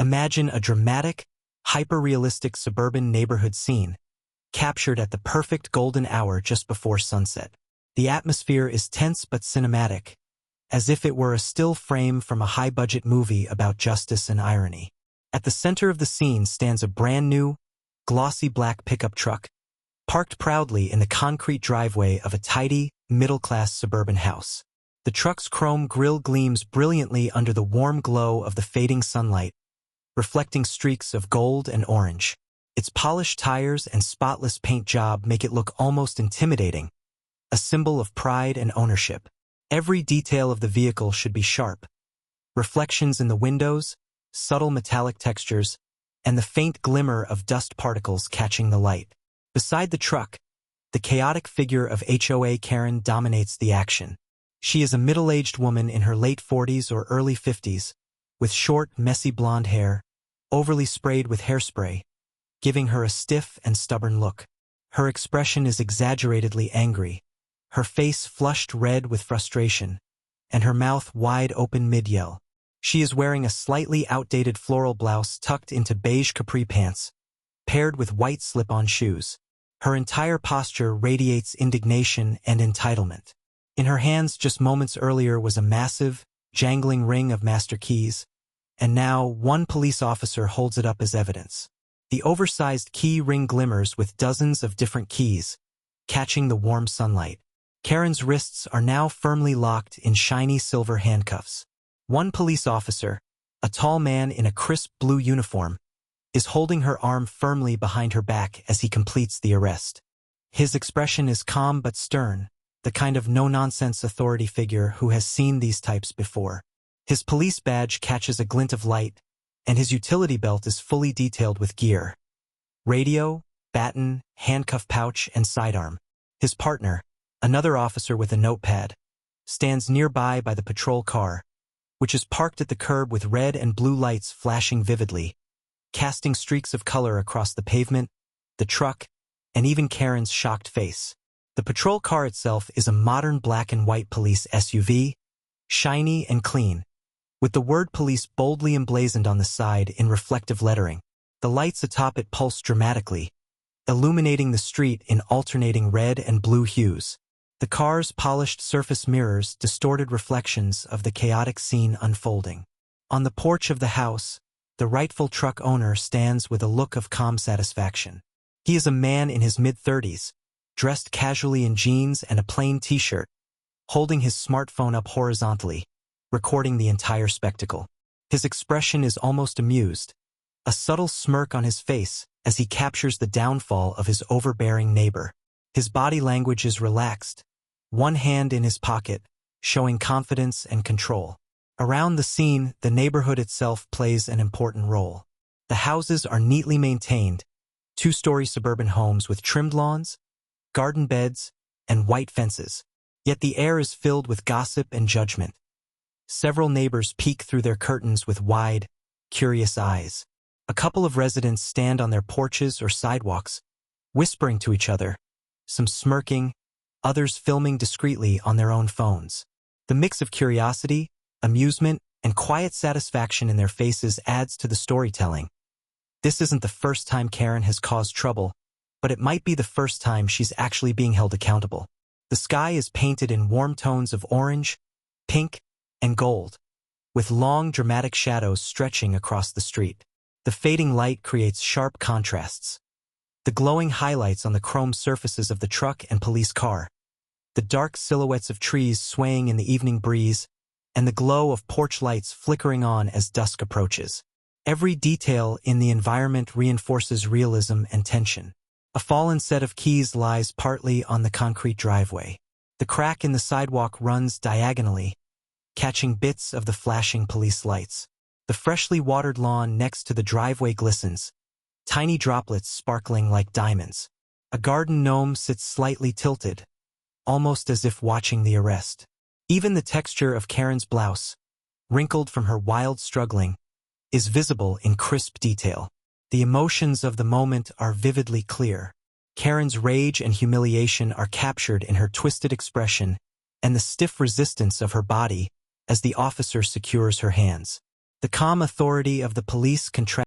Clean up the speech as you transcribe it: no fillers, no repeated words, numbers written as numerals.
Imagine a dramatic, hyper-realistic suburban neighborhood scene, captured at the perfect golden hour just before sunset. The atmosphere is tense but cinematic, as if it were a still frame from a high-budget movie about justice and irony. At the center of the scene stands a brand-new, glossy black pickup truck, parked proudly in the concrete driveway of a tidy, middle-class suburban house. The truck's chrome grille gleams brilliantly under the warm glow of the fading sunlight, reflecting streaks of gold and orange. Its polished tires and spotless paint job make it look almost intimidating, a symbol of pride and ownership. Every detail of the vehicle should be sharp. Reflections in the windows, subtle metallic textures, and the faint glimmer of dust particles catching the light. Beside the truck, the chaotic figure of HOA Karen dominates the action. She is a middle-aged woman in her late 40s or early 50s, with short, messy blonde hair, overly sprayed with hairspray, giving her a stiff and stubborn look. Her expression is exaggeratedly angry, her face flushed red with frustration, and her mouth wide open mid-yell. She is wearing a slightly outdated floral blouse tucked into beige capri pants, paired with white slip-on shoes. Her entire posture radiates indignation and entitlement. In her hands just moments earlier was a massive, jangling ring of master keys, and now one police officer holds it up as evidence. The oversized key ring glimmers with dozens of different keys, catching the warm sunlight. Karen's wrists are now firmly locked in shiny silver handcuffs. One police officer, a tall man in a crisp blue uniform, is holding her arm firmly behind her back as he completes the arrest. His expression is calm but stern, the kind of no-nonsense authority figure who has seen these types before. His police badge catches a glint of light, and his utility belt is fully detailed with gear. Radio, baton, handcuff pouch, and sidearm. His partner, another officer with a notepad, stands nearby by the patrol car, which is parked at the curb with red and blue lights flashing vividly, casting streaks of color across the pavement, the truck, and even Karen's shocked face. The patrol car itself is a modern black and white police SUV, shiny and clean, with the word police boldly emblazoned on the side in reflective lettering. The lights atop it pulse dramatically, illuminating the street in alternating red and blue hues. The car's polished surface mirrors distorted reflections of the chaotic scene unfolding. On the porch of the house, the rightful truck owner stands with a look of calm satisfaction. He is a man in his mid-30s, dressed casually in jeans and a plain t-shirt, holding his smartphone up horizontally, recording the entire spectacle. His expression is almost amused, a subtle smirk on his face as he captures the downfall of his overbearing neighbor. His body language is relaxed, one hand in his pocket, showing confidence and control. Around the scene, the neighborhood itself plays an important role. The houses are neatly maintained, two-story suburban homes with trimmed lawns, garden beds, and white fences. Yet the air is filled with gossip and judgment. Several neighbors peek through their curtains with wide, curious eyes. A couple of residents stand on their porches or sidewalks, whispering to each other, some smirking, others filming discreetly on their own phones. The mix of curiosity, amusement, and quiet satisfaction in their faces adds to the storytelling. This isn't the first time Karen has caused trouble, but it might be the first time she's actually being held accountable. The sky is painted in warm tones of orange, pink, and gold, with long, dramatic shadows stretching across the street. The fading light creates sharp contrasts. The glowing highlights on the chrome surfaces of the truck and police car, the dark silhouettes of trees swaying in the evening breeze, and the glow of porch lights flickering on as dusk approaches. Every detail in the environment reinforces realism and tension. A fallen set of keys lies partly on the concrete driveway. The crack in the sidewalk runs diagonally, catching bits of the flashing police lights. The freshly watered lawn next to the driveway glistens, tiny droplets sparkling like diamonds. A garden gnome sits slightly tilted, almost as if watching the arrest. Even the texture of Karen's blouse, wrinkled from her wild struggling, is visible in crisp detail. The emotions of the moment are vividly clear. Karen's rage and humiliation are captured in her twisted expression and the stiff resistance of her body as the officer secures her hands. The calm authority of the police contrasts